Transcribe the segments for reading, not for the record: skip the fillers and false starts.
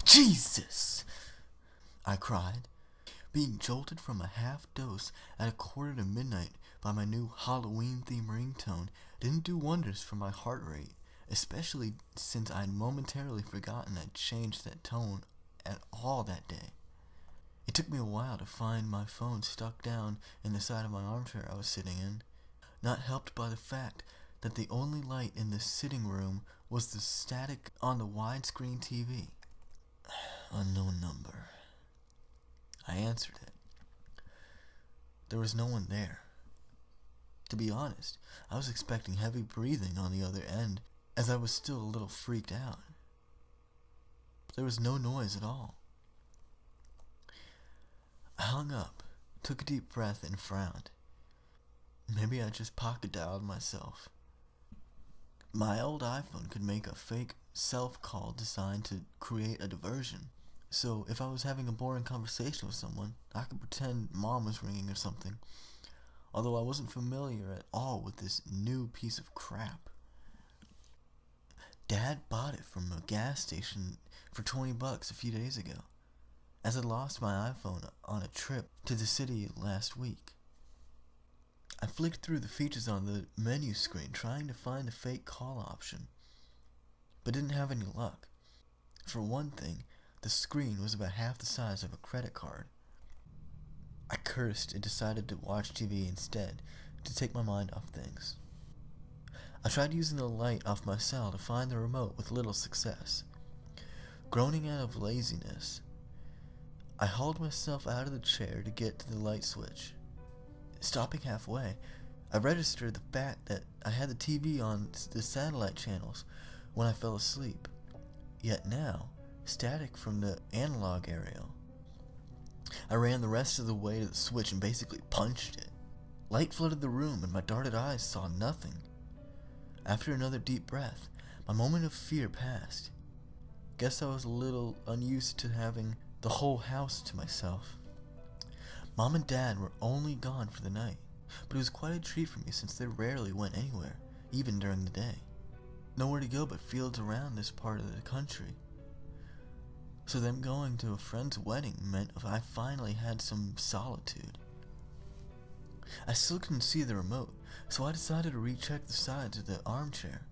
Jesus! I cried, being jolted from a half dose at 1:45 by my new Halloween-themed ringtone didn't do wonders for my heart rate, especially since I'd momentarily forgotten I'd changed that tone at all that day. It took me a while to find my phone stuck down in the side of my armchair I was sitting in, not helped by the fact that the only light in the sitting room was the static on the widescreen TV. Unknown number. I answered it. There was no one there. To be honest, I was expecting heavy breathing on the other end, as I was still a little freaked out. But there was no noise at all. I hung up, took a deep breath, and frowned. Maybe I just pocket-dialed myself. My old iPhone could make a fake self-call designed to create a diversion. So if I was having a boring conversation with someone, I could pretend Mom was ringing or something. Although I wasn't familiar at all with this new piece of crap. Dad bought it from a gas station for $20 a few days ago, as I lost my iPhone on a trip to the city last week. I flicked through the features on the menu screen trying to find the fake call option, but didn't have any luck. For one thing, the screen was about half the size of a credit card. I cursed and decided to watch TV instead, to take my mind off things. I tried using the light off my cell to find the remote with little success. Groaning out of laziness, I hauled myself out of the chair to get to the light switch. Stopping halfway, I registered the fact that I had the TV on the satellite channels when I fell asleep, yet now static from the analog aerial. I ran the rest of the way to the switch and basically punched it. Light flooded the room and my darted eyes saw nothing. After another deep breath, my moment of fear passed. Guess I was a little unused to having the whole house to myself. Mom and Dad were only gone for the night, but it was quite a treat for me since they rarely went anywhere, even during the day. Nowhere to go but fields around this part of the country. So them going to a friend's wedding meant I finally had some solitude. I still couldn't see the remote, so I decided to recheck the sides of the armchair.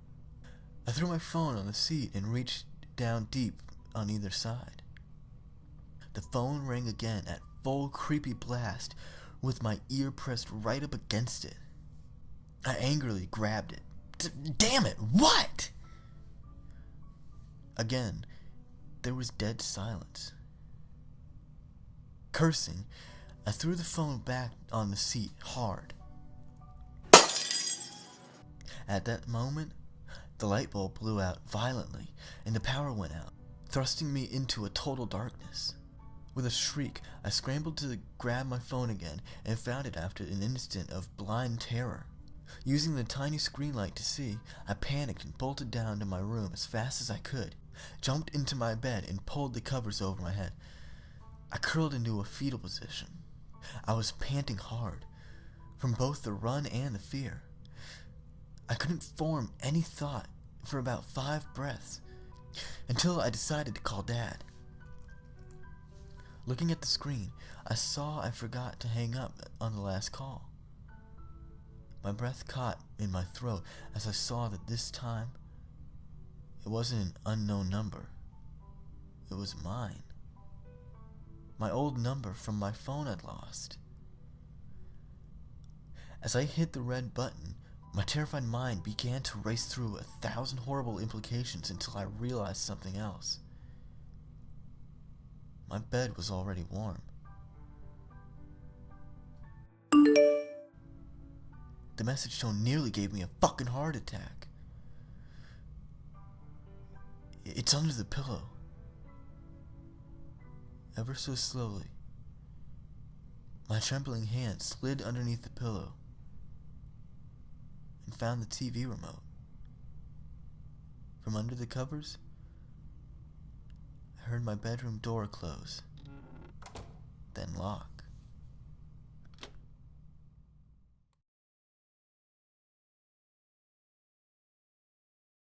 I threw my phone on the seat and reached down deep on either side. The phone rang again at full creepy blast with my ear pressed right up against it. I angrily grabbed it. Damn it, what? Again, there was dead silence. Cursing, I threw the phone back on the seat hard. At that moment, the light bulb blew out violently and the power went out, thrusting me into a total darkness. With a shriek, I scrambled to grab my phone again and found it after an instant of blind terror. Using the tiny screen light to see, I panicked and bolted down to my room as fast as I could, jumped into my bed and pulled the covers over my head. I curled into a fetal position. I was panting hard, from both the run and the fear. I couldn't form any thought for about 5 breaths, until I decided to call Dad. Looking at the screen, I saw I forgot to hang up on the last call. My breath caught in my throat as I saw that this time, it wasn't an unknown number. It was mine. My old number from my phone I'd lost. As I hit the red button, my terrified mind began to race through 1,000 horrible implications until I realized something else. My bed was already warm. The message tone nearly gave me a fucking heart attack. It's under the pillow. Ever so slowly, my trembling hand slid underneath the pillow and found the TV remote. From under the covers, I heard my bedroom door close, then lock.